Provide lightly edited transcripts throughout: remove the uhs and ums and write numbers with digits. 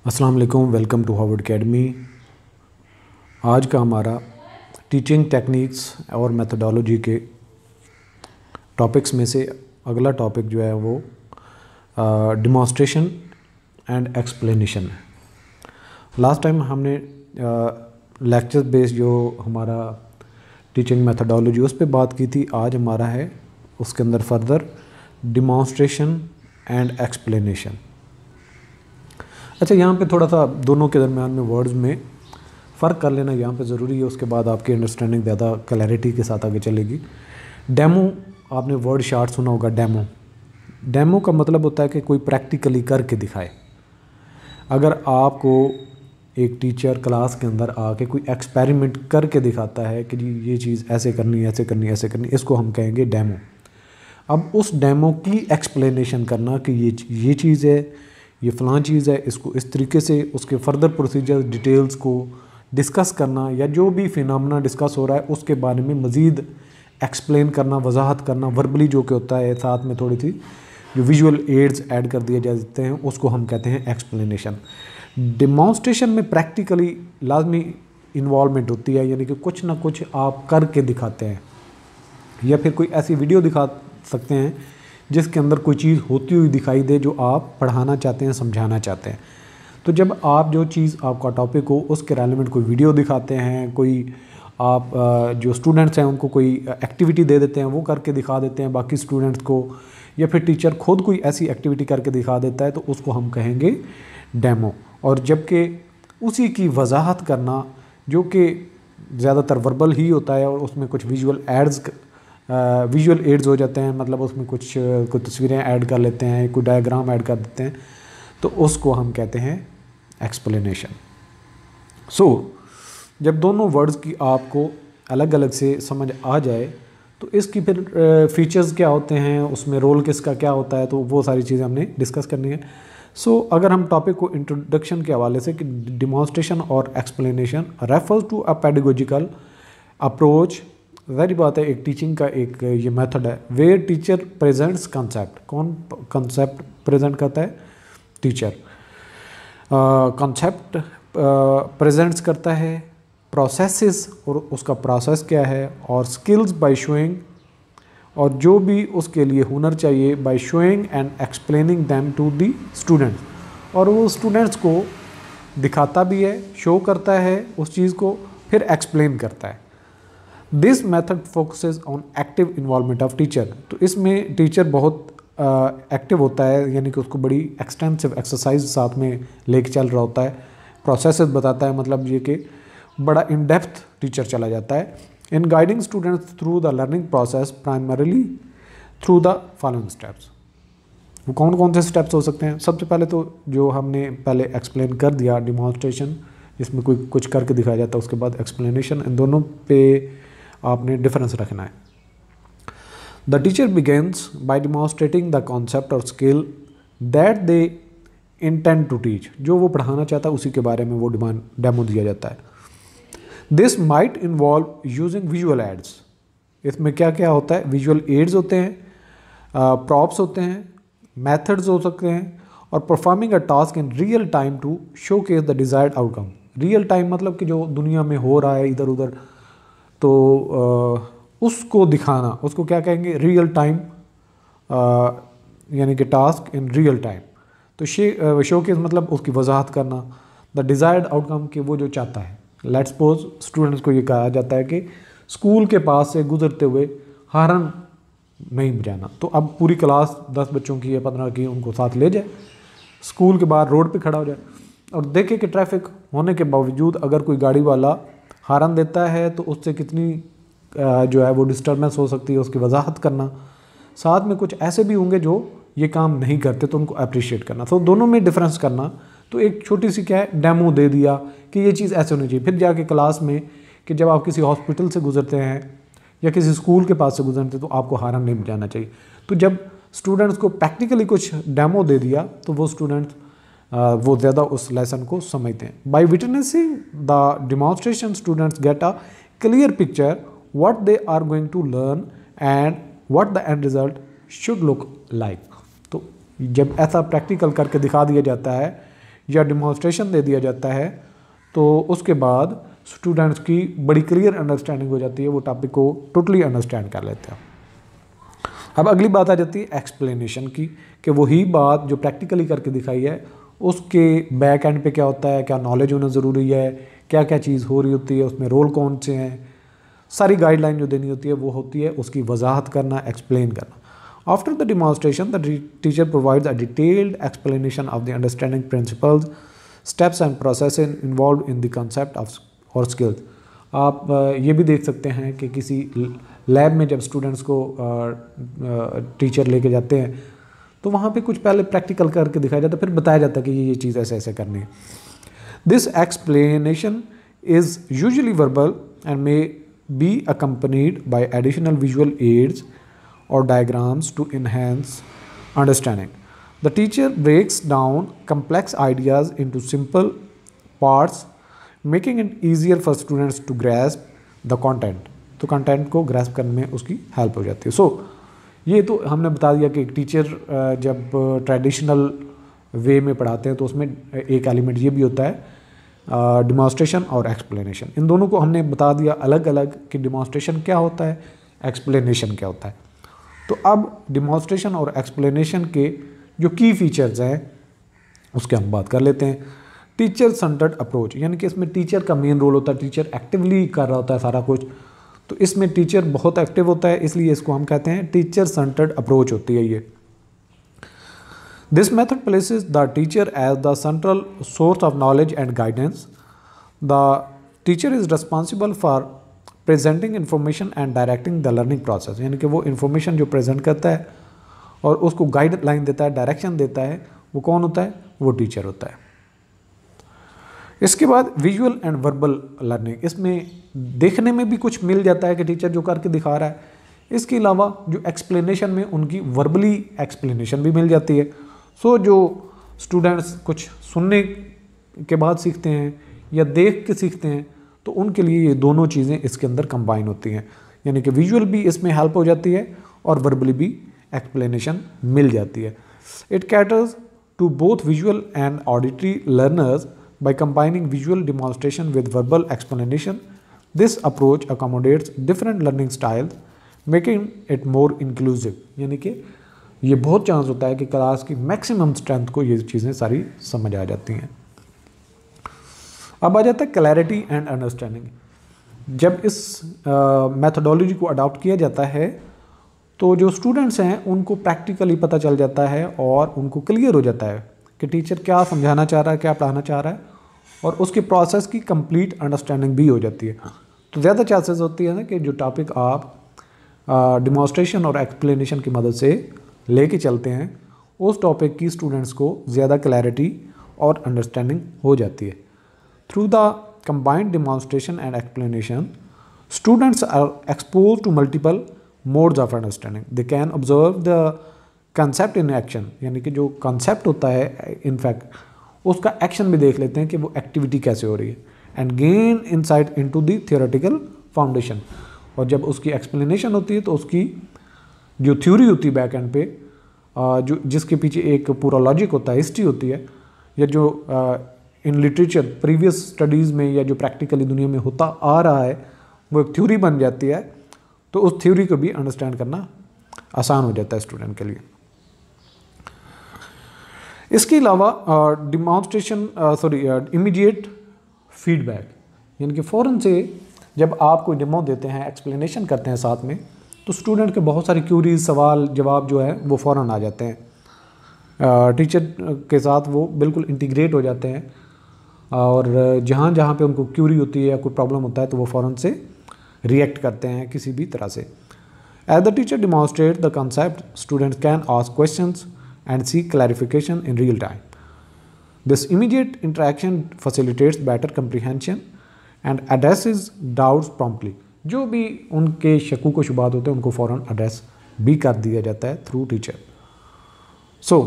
अस्सलाम वालेकुम, welcome to Harvard academy. आज का हमारा टीचिंग टेक्निक्स और मेथोडोलॉजी के टॉपिक्स में से अगला टॉपिक जो है वो डिमॉन्स्ट्रेशन एंड एक्सप्लेनेशन है। लास्ट टाइम हमने लेक्चर बेस्ड जो हमारा टीचिंग मेथोडोलॉजी उस पर बात की थी। आज हमारा है उसके अंदर फर्दर डिमॉन्स्ट्रेशन एंड एक्सप्लेनेशन। अच्छा, यहाँ पे थोड़ा सा दोनों के दरमियान में वर्ड्स में फ़र्क कर लेना यहाँ पे ज़रूरी है, उसके बाद आपकी अंडरस्टैंडिंग ज़्यादा क्लैरिटी के साथ आगे चलेगी। डेमो, आपने वर्ड शार्ट सुना होगा। डेमो का मतलब होता है कि कोई प्रैक्टिकली करके दिखाए। अगर आपको एक टीचर क्लास के अंदर आके कोई एक्सपेरिमेंट करके दिखाता है कि जी ये चीज़ ऐसे करनी, ऐसे करनी, ऐसे करनी, इसको हम कहेंगे डेमो। अब उस डेमो की एक्सप्लेनेशन करना कि ये चीज़ है, ये फ़लाँ चीज़ है, इसको इस तरीके से उसके फर्दर प्रोसीजर डिटेल्स को डिस्कस करना, या जो भी फिनोमेना डिस्कस हो रहा है उसके बारे में मज़ीद एक्सप्लेन करना, वजाहत करना, वर्बली जो कि होता है, साथ में थोड़ी सी जो विजुअल एड्स ऐड कर दिए जाते हैं, उसको हम कहते हैं एक्सप्लेनेशन। डिमॉन्स्ट्रेशन में प्रैक्टिकली लाजमी इन्वॉल्वमेंट होती है, यानी कि कुछ ना कुछ आप करके दिखाते हैं, या फिर कोई ऐसी वीडियो दिखा सकते हैं जिसके अंदर कोई चीज़ होती हुई दिखाई दे जो आप पढ़ाना चाहते हैं, समझाना चाहते हैं। तो जब आप जो चीज़ आपका टॉपिक हो उसके रेलेवेंट कोई वीडियो दिखाते हैं, कोई आप जो स्टूडेंट्स हैं उनको कोई एक्टिविटी दे देते हैं, वो करके दिखा देते हैं बाकी स्टूडेंट्स को, या फिर टीचर खुद कोई ऐसी एक्टिविटी करके दिखा देता है, तो उसको हम कहेंगे डेमो। और जबकि उसी की वजाहत करना जो कि ज़्यादातर वर्बल ही होता है और उसमें कुछ विजुअल एड्स हो जाते हैं, मतलब उसमें कुछ तस्वीरें ऐड कर लेते हैं, कोई डायग्राम ऐड कर देते हैं, तो उसको हम कहते हैं एक्सप्लेनेशन। जब दोनों वर्ड्स की आपको अलग अलग से समझ आ जाए तो इसकी फिर फीचर्स क्या होते हैं, उसमें रोल किसका क्या होता है, तो वो सारी चीज़ें हमने डिस्कस करनी है। अगर हम टॉपिक को इंट्रोडक्शन के हवाले से कि डिमॉन्स्ट्रेशन और explanation refers to a pedagogical approach, वही बात है, एक टीचिंग का एक ये मेथड है वेयर टीचर प्रेजेंट्स कंसेप्ट। कौन कंसेप्ट प्रेजेंट करता है? टीचर कंसेप्ट प्रेजेंट्स करता है, प्रोसेसेस और उसका प्रोसेस क्या है, और स्किल्स बाय शोइंग, और जो भी उसके लिए हुनर चाहिए, by showing and explaining them to the students, और वो स्टूडेंट्स को दिखाता भी है, शो करता है उस चीज़ को, फिर एक्सप्लेन करता है। This method focuses on active involvement of teacher. तो इसमें टीचर बहुत एक्टिव होता है, यानी कि उसको बड़ी एक्सटेंसिव एक्सरसाइज साथ में लेके चल रहा होता है, प्रोसेसेस बताता है, मतलब ये कि बड़ा इन डेप्थ टीचर चला जाता है इन guiding students through the learning process, primarily through the following steps. वो कौन कौन से स्टेप्स हो सकते हैं? सबसे पहले तो जो हमने पहले एक्सप्लेन कर दिया, डिमॉन्स्ट्रेशन, जिसमें कोई कुछ करके दिखाया जाता है, उसके बाद एक्सप्लेनेशन, इन दोनों पे आपने डिफरेंस रखना है। The teacher begins by demonstrating the concept और skill that they intend to teach. जो वो पढ़ाना चाहता है उसी के बारे में वो डेमो दिया जाता है। This might involve using visual aids. इसमें क्या क्या होता है? विजुअल एड्स होते हैं, प्रॉप्स होते हैं, मेथड्स हो सकते हैं, और performing a task in real time to showcase the desired outcome. Real time मतलब कि जो दुनिया में हो रहा है इधर उधर, तो उसको दिखाना, उसको क्या कहेंगे? रियल टाइम, यानी कि टास्क इन रियल टाइम। तो शो केस मतलब उसकी वजाहत करना, द डिज़ायर्ड आउटकम कि वो जो चाहता है। लेट्स सपोज स्टूडेंट्स को ये कहा जाता है कि स्कूल के पास से गुजरते हुए हॉर्न नहीं बजाना, तो अब पूरी क्लास 10 बच्चों की या 15 की उनको साथ ले जाए, स्कूल के बाहर रोड पे खड़ा हो जाए और देखे कि ट्रैफिक होने के बावजूद अगर कोई गाड़ी वाला हॉर्न देता है तो उससे कितनी जो है वो डिस्टर्बेंस हो सकती है, उसकी वजाहत करना। साथ में कुछ ऐसे भी होंगे जो ये काम नहीं करते, तो उनको अप्रिशिएट करना। तो दोनों में डिफरेंस करना। तो एक छोटी सी क्या है, डेमो दे दिया कि ये चीज़ ऐसे होनी चाहिए। फिर जाके क्लास में कि जब आप किसी हॉस्पिटल से गुजरते हैं या किसी स्कूल के पास से गुजरते हैं तो आपको हॉर्न नहीं बजाना चाहिए। तो जब स्टूडेंट्स को प्रैक्टिकली कुछ डेमो दे दिया तो वो स्टूडेंट्स वो ज़्यादा उस लेसन को समझते हैं। By witnessing the demonstration students get a clear picture what they are going to learn and what the end result should look like. तो जब ऐसा प्रैक्टिकल करके दिखा दिया जाता है या डिमॉन्स्ट्रेशन दे दिया जाता है तो उसके बाद स्टूडेंट्स की बड़ी क्लियर अंडरस्टैंडिंग हो जाती है, वो टॉपिक को टोटली अंडरस्टैंड कर लेते हैं। अब अगली बात आ जाती है एक्सप्लेनेशन की, कि वही बात जो प्रैक्टिकली करके दिखाई है उसके बैक एंड पे क्या होता है, क्या नॉलेज होना ज़रूरी है, क्या क्या चीज़ हो रही होती है, उसमें रोल कौन से हैं, सारी गाइडलाइन जो देनी होती है वो होती है उसकी वजाहत करना, एक्सप्लेन करना। After the demonstration the teacher provides a detailed explanation of the understanding principles, steps and process involve in the concept of और स्किल्स। आप ये भी देख सकते हैं कि किसी लैब में जब स्टूडेंट्स को टीचर लेके जाते हैं तो वहाँ पे कुछ पहले प्रैक्टिकल करके दिखाया जाता है, फिर बताया जाता है कि ये चीज़ ऐसे ऐसे करनी है। This explanation is usually verbal and may be accompanied by additional visual aids or diagrams to enhance understanding. The teacher breaks down complex ideas into simple parts, making it easier for students to grasp the content. तो content को grasp करने में उसकी help हो जाती है। सो ये तो हमने बता दिया कि एक टीचर जब ट्रेडिशनल वे में पढ़ाते हैं तो उसमें एक एलिमेंट ये भी होता है डिमॉन्स्ट्रेशन और एक्सप्लेनेशन। इन दोनों को हमने बता दिया अलग अलग कि डिमॉन्स्ट्रेशन क्या होता है, एक्सप्लेनेशन क्या होता है। तो अब डिमॉन्स्ट्रेशन और एक्सप्लेनेशन के जो की फीचर्स हैं उसके हम बात कर लेते हैं। टीचर सेंटर्ड अप्रोच, यानी कि इसमें टीचर का मेन रोल होता है, टीचर एक्टिवली कर रहा होता है सारा कुछ, तो इसमें टीचर बहुत एक्टिव होता है, इसलिए इसको हम कहते हैं टीचर सेंटर्ड अप्रोच होती है ये। This method places the teacher as the central source of knowledge and guidance. The teacher is responsible for presenting information and directing the learning process, यानी कि वो इन्फॉर्मेशन जो प्रेजेंट करता है और उसको गाइडलाइन देता है, डायरेक्शन देता है, वो कौन होता है, वो टीचर होता है। इसके बाद विजुअल एंड वर्बल लर्निंग, इसमें देखने में भी कुछ मिल जाता है कि टीचर जो करके दिखा रहा है, इसके अलावा जो एक्सप्लेनेशन में उनकी वर्बली एक्सप्लेनेशन भी मिल जाती है। सो जो स्टूडेंट्स कुछ सुनने के बाद सीखते हैं या देख के सीखते हैं तो उनके लिए ये दोनों चीज़ें इसके अंदर कंबाइन होती हैं, यानी कि विजुअल भी इसमें हेल्प हो जाती है और वर्बली भी एक्सप्लेनेशन मिल जाती है। It caters to both visual and auditory learners by combining visual demonstration with verbal explanation. This approach accommodates different learning styles, making it more inclusive, यानी कि ये बहुत चांस होता है कि क्लास की मैक्सिमम स्ट्रेंथ को ये चीज़ें सारी समझ आ जाती हैं। अब आ जाता है क्लैरिटी एंड अंडरस्टैंडिंग। जब इस मेथोडोलॉजी को अडॉप्ट किया जाता है तो जो स्टूडेंट्स हैं उनको प्रैक्टिकली पता चल जाता है और उनको क्लियर हो जाता है कि टीचर क्या समझाना चाह रहा है, क्या पढ़ाना चाह रहा है, और उसके प्रोसेस की कंप्लीट अंडरस्टैंडिंग भी हो जाती है। तो ज़्यादा चांसेस होती है ना कि जो टॉपिक आप डिमॉन्स्ट्रेशन और एक्सप्लेनेशन की मदद से लेके चलते हैं उस टॉपिक की स्टूडेंट्स को ज़्यादा क्लैरिटी और अंडरस्टैंडिंग हो जाती है। Through the combined demonstration and explanation, students are exposed to multiple modes of understanding. They can observe the concept in action, यानी कि जो concept होता है इनफैक्ट उसका एक्शन भी देख लेते हैं कि वो एक्टिविटी कैसे हो रही है, and gain insight into the theoretical foundation. और जब उसकी एक्सप्लेनेशन होती है तो उसकी जो थ्योरी होती है बैक एंड पे, जो जिसके पीछे एक पूरा लॉजिक होता है, हिस्ट्री होती है, या जो इन लिटरेचर प्रीवियस स्टडीज़ में या जो प्रैक्टिकली दुनिया में होता आ रहा है वो एक थ्योरी बन जाती है, तो उस थ्योरी को भी अंडरस्टैंड करना आसान हो जाता है स्टूडेंट के लिए। इसके अलावा डिमॉन्स्ट्रेशन इमीडिएट फीडबैक, यानी कि फ़ौरन से जब आप कोई डेमो देते हैं, एक्सप्लेनेशन करते हैं साथ में, तो स्टूडेंट के बहुत सारी क्यूरीज, सवाल जवाब जो है वो फ़ौरन आ जाते हैं, टीचर के साथ वो बिल्कुल इंटीग्रेट हो जाते हैं, और जहाँ जहाँ पे उनको क्यूरी होती है या कोई प्रॉब्लम होता है तो वो फ़ौरन से रिएक्ट करते हैं किसी भी तरह से। As the teacher demonstrate the concept, students can ask questions and seek clarification in real time. This immediate interaction facilitates better comprehension and addresses doubts promptly. जो भी उनके शकू को शुबात होते हैं उनको फ़ौरन एड्रेस भी कर दिया जाता है through teacher. So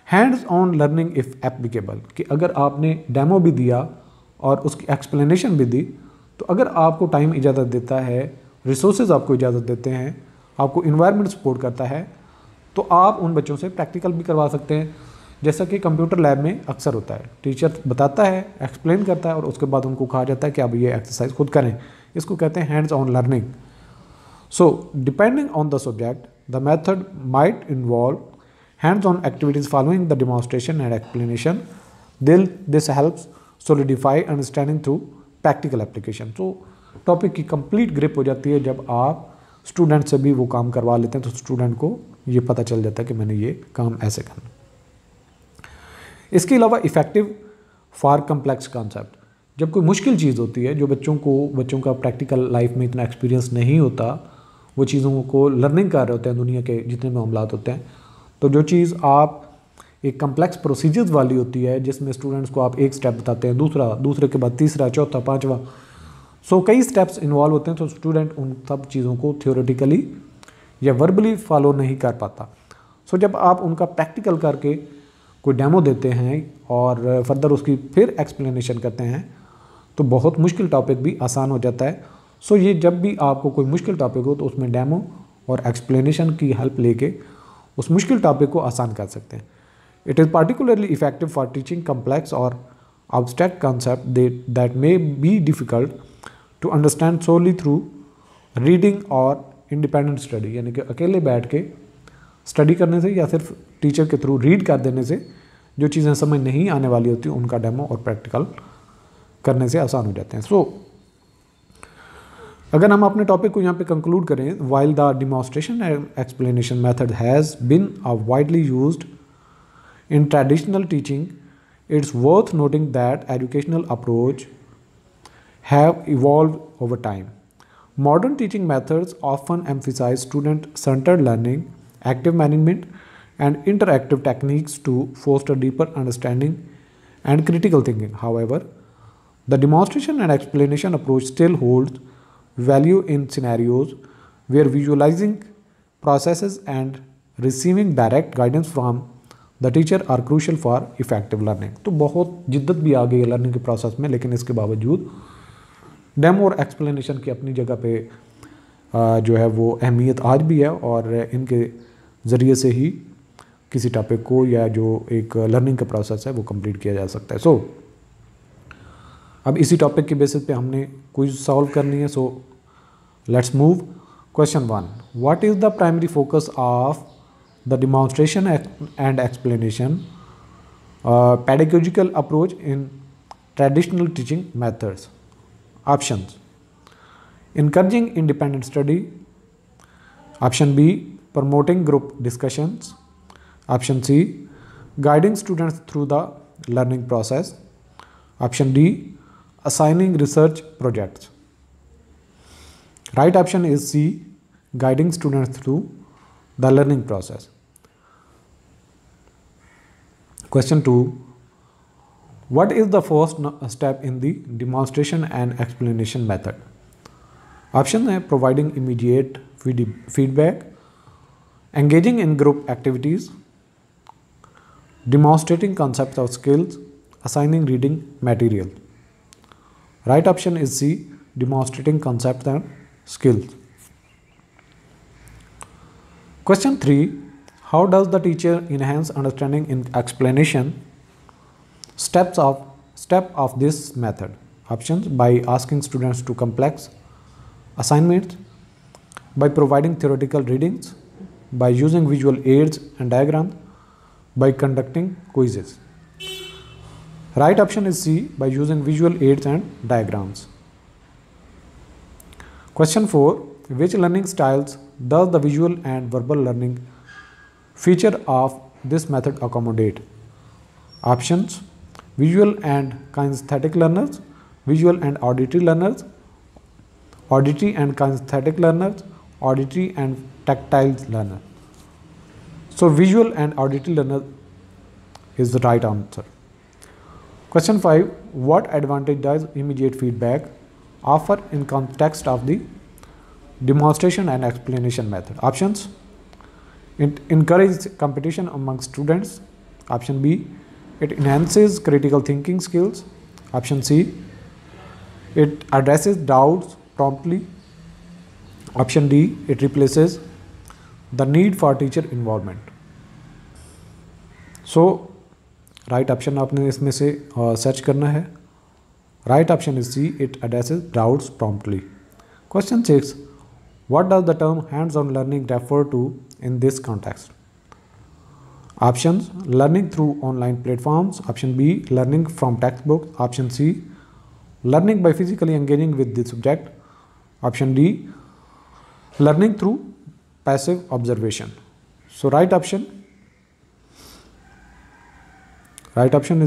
hands on learning if applicable, कि अगर आपने डेमो भी दिया और उसकी एक्सप्लेनेशन भी दी, तो अगर आपको टाइम इजाज़त देता है, रिसोर्सेज आपको इजाज़त देते हैं, आपको इन्वायरमेंट सपोर्ट करता है, तो आप उन बच्चों से प्रैक्टिकल भी करवा सकते हैं, जैसा कि कंप्यूटर लैब में अक्सर होता है, टीचर बताता है, एक्सप्लेन करता है और उसके बाद उनको कहा जाता है कि अब ये एक्सरसाइज खुद करें। इसको कहते हैं hands on learning. So depending on the subject the method might involve hands on activities following the demonstration and explanation. This helps solidify understanding through practical application. तो टॉपिक की कंप्लीट ग्रिप हो जाती है जब आप स्टूडेंट से भी वो काम करवा लेते हैं, तो स्टूडेंट को ये पता चल जाता है कि मैंने ये काम ऐसे करना। इसके अलावा इफ़ेक्टिव फॉर कम्प्लेक्स कॉन्सेप्ट, जब कोई मुश्किल चीज़ होती है जो बच्चों का प्रैक्टिकल लाइफ में इतना एक्सपीरियंस नहीं होता, वो चीज़ों को लर्निंग कर रहे होते हैं, दुनिया के जितने मामलात होते हैं, तो जो चीज़ आप एक कम्प्लेक्स प्रोसीजर्स वाली होती है जिसमें स्टूडेंट्स को आप एक स्टेप बताते हैं, दूसरे के बाद तीसरा, चौथा, पाँचवा, सो कई स्टेप्स इन्वॉल्व होते हैं, तो स्टूडेंट उन सब चीज़ों को थियोरेटिकली या वर्बली फॉलो नहीं कर पाता। सो जब आप उनका प्रैक्टिकल करके कोई डेमो देते हैं और फर्दर उसकी फिर एक्सप्लेनेशन करते हैं तो बहुत मुश्किल टॉपिक भी आसान हो जाता है। सो ये जब भी आपको कोई मुश्किल टॉपिक हो तो उसमें डेमो और एक्सप्लेनेशन की हेल्प लेके उस मुश्किल टॉपिक को आसान कर सकते हैं। It is particularly effective for teaching complex और abstract concept that may be difficult to understand solely through reading or independent study। यानी कि अकेले बैठ के स्टडी करने से या सिर्फ टीचर के थ्रू रीड कर देने से जो चीज़ें समझ नहीं आने वाली होती उनका डेमो और प्रैक्टिकल करने से आसान हो जाते हैं। सो अगर हम अपने टॉपिक को यहाँ पे कंक्लूड करें, while the demonstration and explanation method has been widely used in traditional teaching, it's worth noting that educational approach have evolved over time. Modern teaching methods often emphasize student-centered learning, active management, and interactive techniques to foster deeper understanding and critical thinking. However, the demonstration and explanation approach still holds value in scenarios where visualizing processes and receiving direct guidance from the teacher are crucial for effective learning. तो बहुत जिद्दत भी आ गई है learning के process में, लेकिन इसके बावजूद डेमो और एक्सप्लेनेशन की अपनी जगह पे जो है वो अहमियत आज भी है और इनके ज़रिए से ही किसी टॉपिक को या जो एक लर्निंग का प्रोसेस है वो कंप्लीट किया जा सकता है। सो अब इसी टॉपिक के बेसिस पे हमने क्विज सॉल्व करनी है। So let's move. Question 1, what is the primary focus of the demonstration and explanation pedagogical approach in traditional teaching methods? Options: encouraging independent study. Option B, promoting group discussions. Option C, guiding students through the learning process. Option D, assigning research projects. Right option is C, guiding students through the learning process. Question 2, what is the first step in the demonstration and explanation method? Option A, providing immediate feedback, engaging in group activities, demonstrating concepts or skills, assigning reading material. Right option is C, demonstrating concepts and skills. Question 3, how does the teacher enhance understanding in explanation? Step of this method. Options: by asking students to complex assignments, by providing theoretical readings, by using visual aids and diagrams, by conducting quizzes. Right option is C, by using visual aids and diagrams. Question 4, which learning styles does the visual and verbal learning feature of this method accommodate? Options: visual and kinesthetic learners, visual and auditory learners, auditory and kinesthetic learners, auditory and tactile learners. So visual and auditory learner is the right answer. Question 5, what advantage does immediate feedback offer in context of the demonstration and explanation method? Options: it encourages competition among students. Option B, it enhances critical thinking skills. Option C, it addresses doubts promptly. Option D, it replaces the need for teacher involvement. So right option आपने इसमें से search करना है। Right option is C, it addresses doubts promptly. Question 6, what does the term hands on learning refer to in this context? Options, learning through online platforms, option B learning from text book, option C learning by physically engaging with the subject, option D learning through passive observation. So right option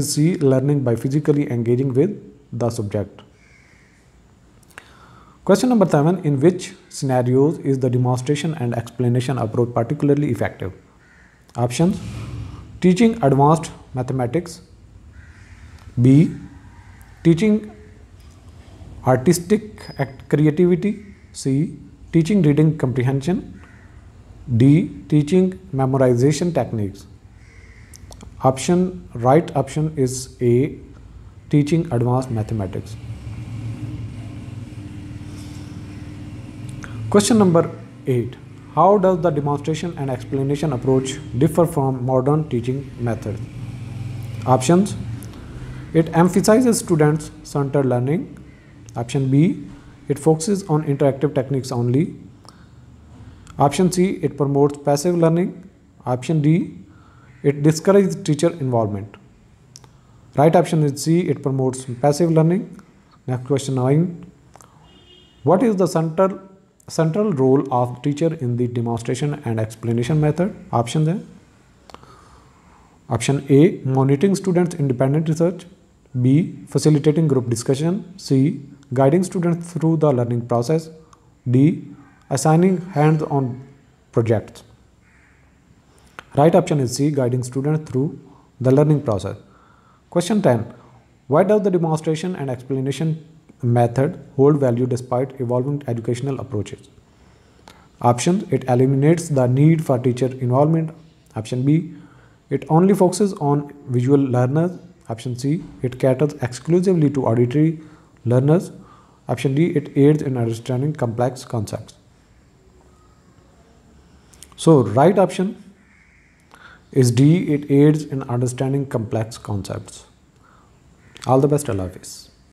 is C, learning by physically engaging with the subject. Question number 7, in which scenarios is the demonstration and explanation approach particularly effective? Options, teaching advanced mathematics, B teaching artistic creativity, C teaching reading comprehension, D teaching memorization techniques. Right option is A, teaching advanced mathematics. Question number 8, how does the demonstration and explanation approach differ from modern teaching methods? Options, it emphasizes students centered learning, option B, it focuses on interactive techniques only, option C, it promotes passive learning, option D, it discourages teacher involvement. Right option is C, it promotes passive learning. Next question 9, what is the central role of teacher in the demonstration and explanation method? Options है, option A, monitoring students independent research, B, facilitating group discussion, C, guiding students through the learning process, D, assigning hands-on projects. Right option is C, guiding students through the learning process. Question 10, why does the demonstration and explanation method hold value despite evolving educational approaches? Option, it eliminates the need for teacher involvement, option B, it only focuses on visual learners, option C, it caters exclusively to auditory learners, option D, it aids in understanding complex concepts. So right option is D, it aids in understanding complex concepts. All the best, Allah Hafiz.